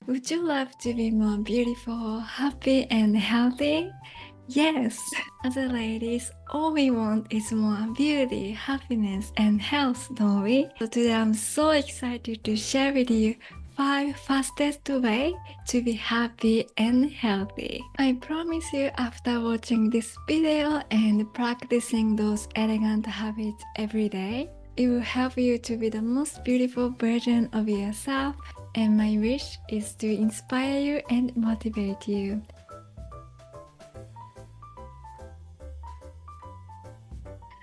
Would you love to be more beautiful, happy, and healthy? Yes, as a ladies, all we want is more beauty, happiness, and health, don't we? So today I'm so excited to share with you 5 fastest way to be happy and healthy. I promise you after watching this video and practicing those elegant habits every day, it will help you to be the most beautiful version of yourself, and my wish is to inspire you and motivate you.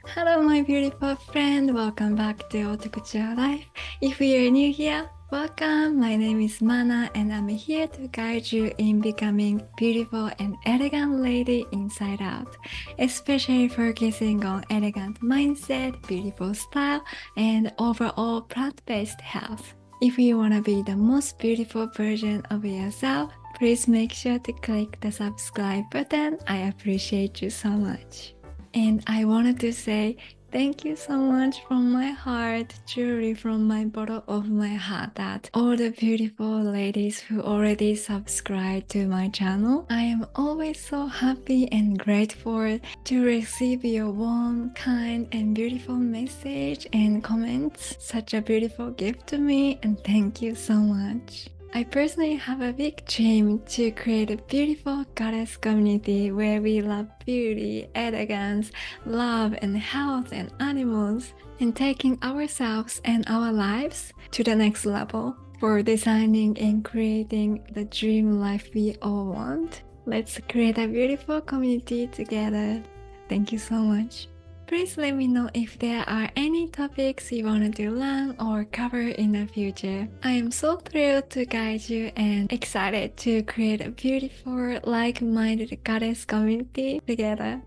Hello my beautiful friend, welcome back to Haute Couture Life. If you're new here, welcome. My name is Mana and I'm here to guide you in becoming beautiful and elegant lady inside out, especially focusing on elegant mindset, beautiful style, and overall plant-based health. If you want to be the most beautiful version of yourself, please make sure to click the subscribe button. I appreciate you so much. And I wanted to say thank you so much from my heart, truly from my bottom of my heart, that all the beautiful ladies who already subscribed to my channel. I am always so happy and grateful to receive your warm, kind, and beautiful message and comments. Such a beautiful gift to me, and thank you so much. I personally have a big dream to create a beautiful goddess community where we love beauty, elegance, love and health and animals, and taking ourselves and our lives to the next level for designing and creating the dream life we all want. Let's create a beautiful community together. Thank you so much. Please let me know if there are any topics you wanted to learn or cover in the future. I am so thrilled to guide you and excited to create a beautiful, like-minded goddess community together.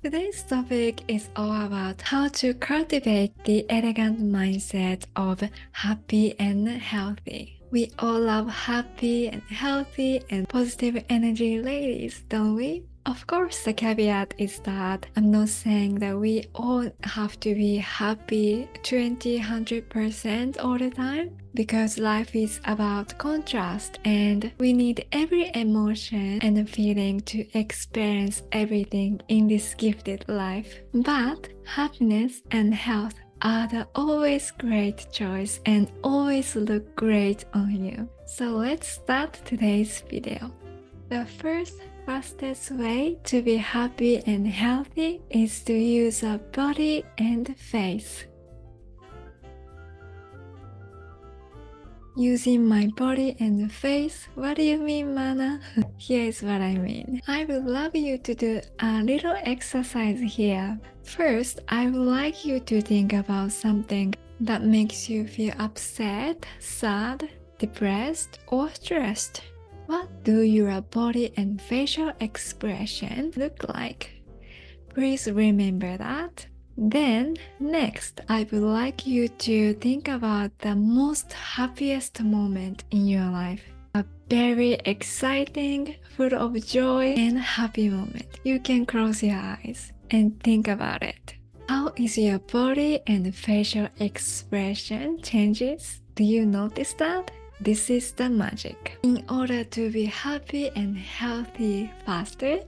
Today's topic is all about how to cultivate the elegant mindset of happy and healthy. We all love happy and healthy and positive energy ladies, don't we? Of course, the caveat is that I'm not saying that we all have to be happy 100% all the time, because life is about contrast and we need every emotion and feeling to experience everything in this gifted life. But happiness and health are the always great choice and always look great on you. So let's start today's video. The first fastest way to be happy and healthy is to use a body and face. Using my body and face? What do you mean, Mana? Here's what I mean. I would love you to do a little exercise here. First, I would like you to think about something that makes you feel upset, sad, depressed, or stressed. What do your body and facial expression look like? Please remember that. Then, next, I would like you to think about the most happiest moment in your life. A very exciting, full of joy and happy moment. You can close your eyes and think about it. How is your body and facial expression changes? Do you notice that? This is the magic. In order to be happy and healthy faster,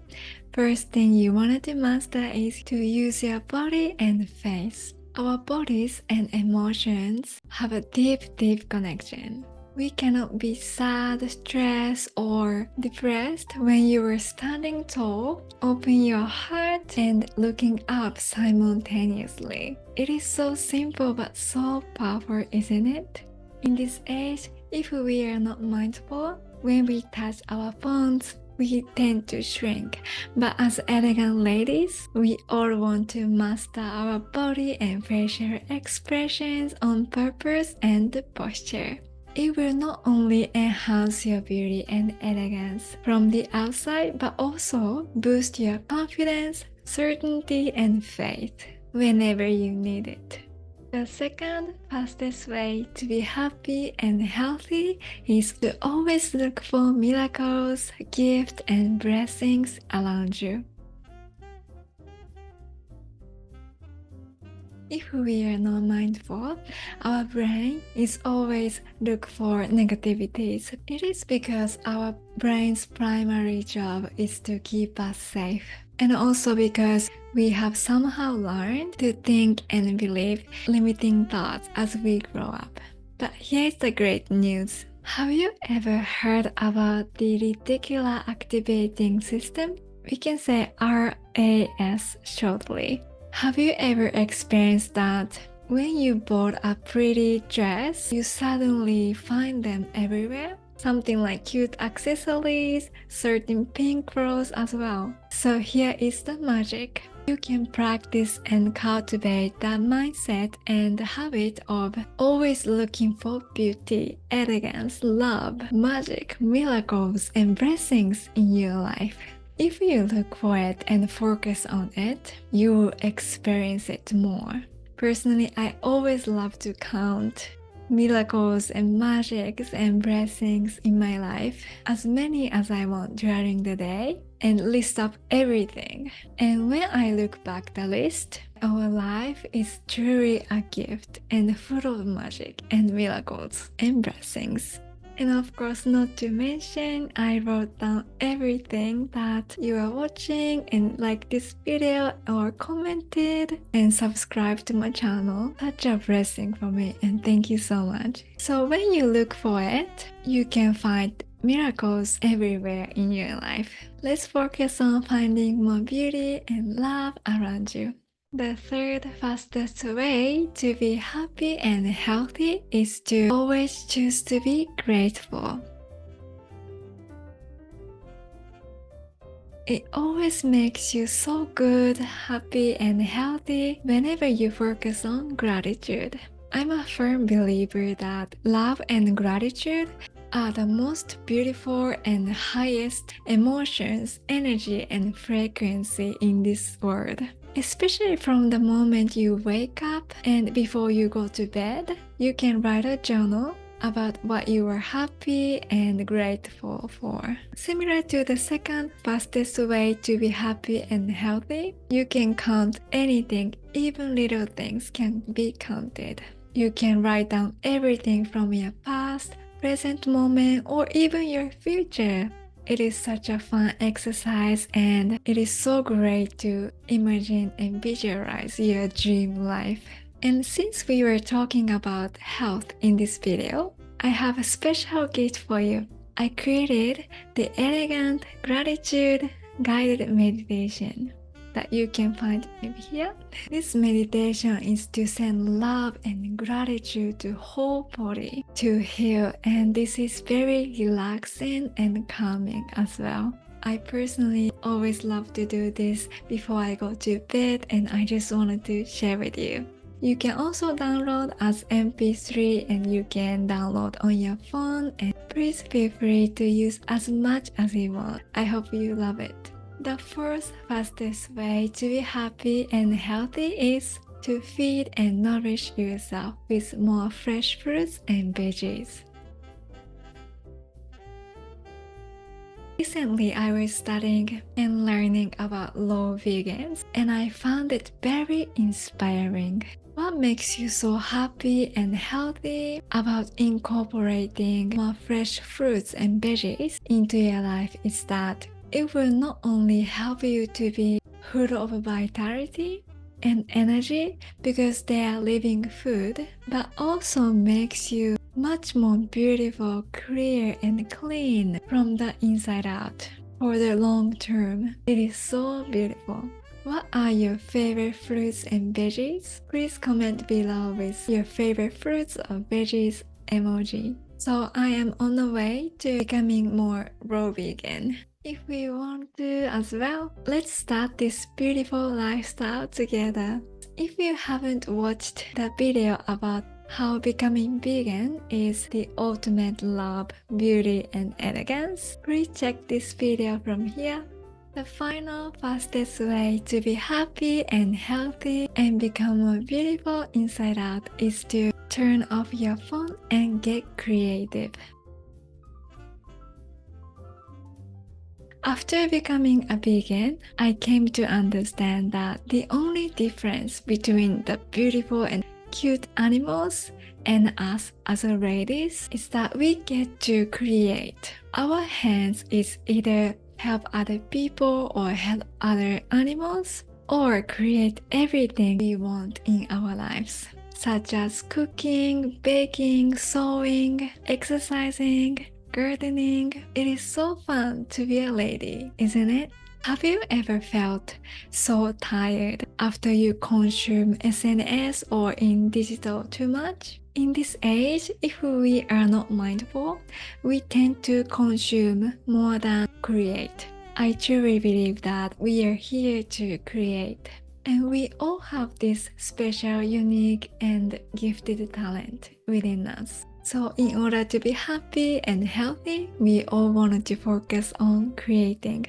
first thing you want to master is to use your body and face. Our bodies and emotions have a deep connection. We cannot be sad, stressed, or depressed when you are standing tall, open your heart, and looking up simultaneously. It is so simple but so powerful, isn't it? In this age, if we are not mindful, when we touch our phones, we tend to shrink. But as elegant ladies, we all want to master our body and facial expressions on purpose and posture. It will not only enhance your beauty and elegance from the outside, but also boost your confidence, certainty, and faith whenever you need it. The second fastest way to be happy and healthy is to always look for miracles, gifts, and blessings around you. If we are not mindful, our brain is always look for negativities. It is because our brain's primary job is to keep us safe. And also because we have somehow learned to think and believe limiting thoughts as we grow up. But here's the great news. Have you ever heard about the reticular activating system? We can say RAS shortly. Have you ever experienced that when you bought a pretty dress, you suddenly find them everywhere? Something like cute accessories, certain pink clothes as well. So here is the magic. You can practice and cultivate that mindset and habit of always looking for beauty, elegance, love, magic, miracles, and blessings in your life. If you look for it and focus on it, you will experience it more. Personally, I always love to count miracles and magics and blessings in my life, as many as I want during the day, and list up everything. And when I look back the list, our life is truly a gift and full of magic and miracles and blessings. And of course, not to mention, I wrote down everything that you are watching and like this video or commented and subscribed to my channel. Such a blessing for me, and thank you so much. So when you look for it, you can find miracles everywhere in your life. Let's focus on finding more beauty and love around you. The third fastest way to be happy and healthy is to always choose to be grateful. It always makes you so good, happy, and healthy whenever you focus on gratitude. I'm a firm believer that love and gratitude are the most beautiful and highest emotions, energy, and frequency in this world. Especially from the moment you wake up and before you go to bed, you can write a journal about what you are happy and grateful for. Similar to the second fastest way to be happy and healthy, you can count anything, even little things can be counted. You can write down everything from your past, present moment, or even your future. It is such a fun exercise, and it is so great to imagine and visualize your dream life. And since we were talking about health in this video, I have a special gift for you. I created the Elegant Gratitude Guided Meditation that you can find over here. This meditation is to send love and gratitude to whole body to heal, and this is very relaxing and calming as well. I personally always love to do this before I go to bed, and I just wanted to share with you. You can also download as MP3, and you can download on your phone, and please feel free to use as much as you want. I hope you love it. The fourth fastest way to be happy and healthy is to feed and nourish yourself with more fresh fruits and veggies. Recently, I was studying and learning about raw vegans, and I found it very inspiring. What makes you so happy and healthy about incorporating more fresh fruits and veggies into your life is that it will not only help you to be full of vitality and energy because they are living food, but also makes you much more beautiful, clear, and clean from the inside out. For the long term, it is so beautiful. What are your favorite fruits and veggies? Please comment below with your favorite fruits or veggies emoji. So I am on the way to becoming more raw vegan. If we want to as well, let's start this beautiful lifestyle together. If you haven't watched the video about how becoming vegan is the ultimate love, beauty, and elegance, please check this video from here. The final fastest way to be happy and healthy and become more beautiful inside out is to turn off your phone and get creative. After becoming a vegan, I came to understand that the only difference between the beautiful and cute animals and us as a ladies is that we get to create. Our hands is either help other people or help other animals or create everything we want in our lives, such as cooking, baking, sewing, exercising, gardening. It is so fun to be a lady, isn't it? Have you ever felt so tired after you consume SNS or in digital too much? In this age, if we are not mindful, we tend to consume more than create. I truly believe that we are here to create. And we all have this special, unique, and gifted talent within us. So in order to be happy and healthy, we all want to focus on creating.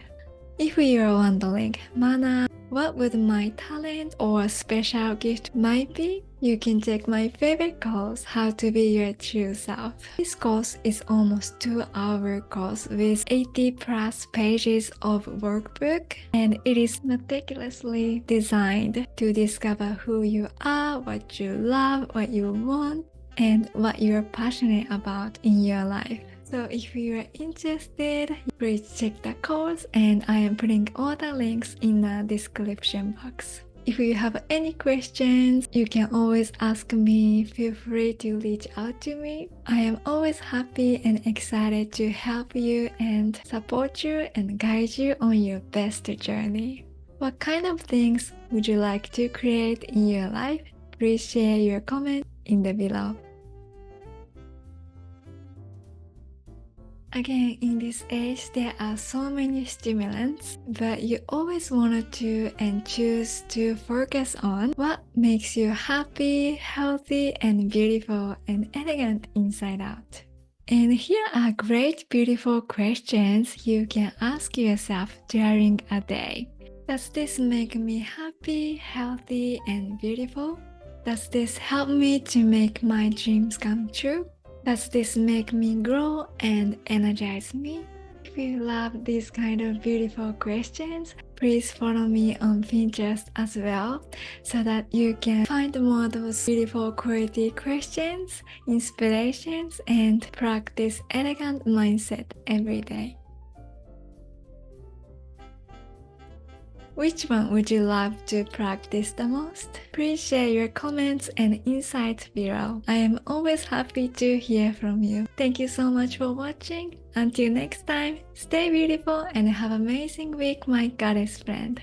If you are wondering, Mana, what would my talent or special gift might be? You can check my favorite course, How to Be Your True Self. This course is almost 2-hour course with 80 plus pages of workbook, and it is meticulously designed to discover who you are, what you love, what you want, and what you're passionate about in your life. So if you are interested, please check the course, and I am putting all the links in the description box. If you have any questions, you can always ask me. Feel free to reach out to me. I am always happy and excited to help you and support you and guide you on your best journey. What kind of things would you like to create in your life? Please share your comment in the below. Again, in this age, there are so many stimulants, but you always want to and choose to focus on what makes you happy, healthy, and beautiful and elegant inside out. And here are great, beautiful questions you can ask yourself during a day. Does this make me happy, healthy, and beautiful? Does this help me to make my dreams come true? Does this make me grow and energize me? If you love these kind of beautiful questions, please follow me on Pinterest as well, so that you can find more of those beautiful quality questions, inspirations, and practice elegant mindset every day. Which one would you love to practice the most? Please share your comments and insights below. I am always happy to hear from you. Thank you so much for watching. Until next time, stay beautiful and have an amazing week, my goddess friend.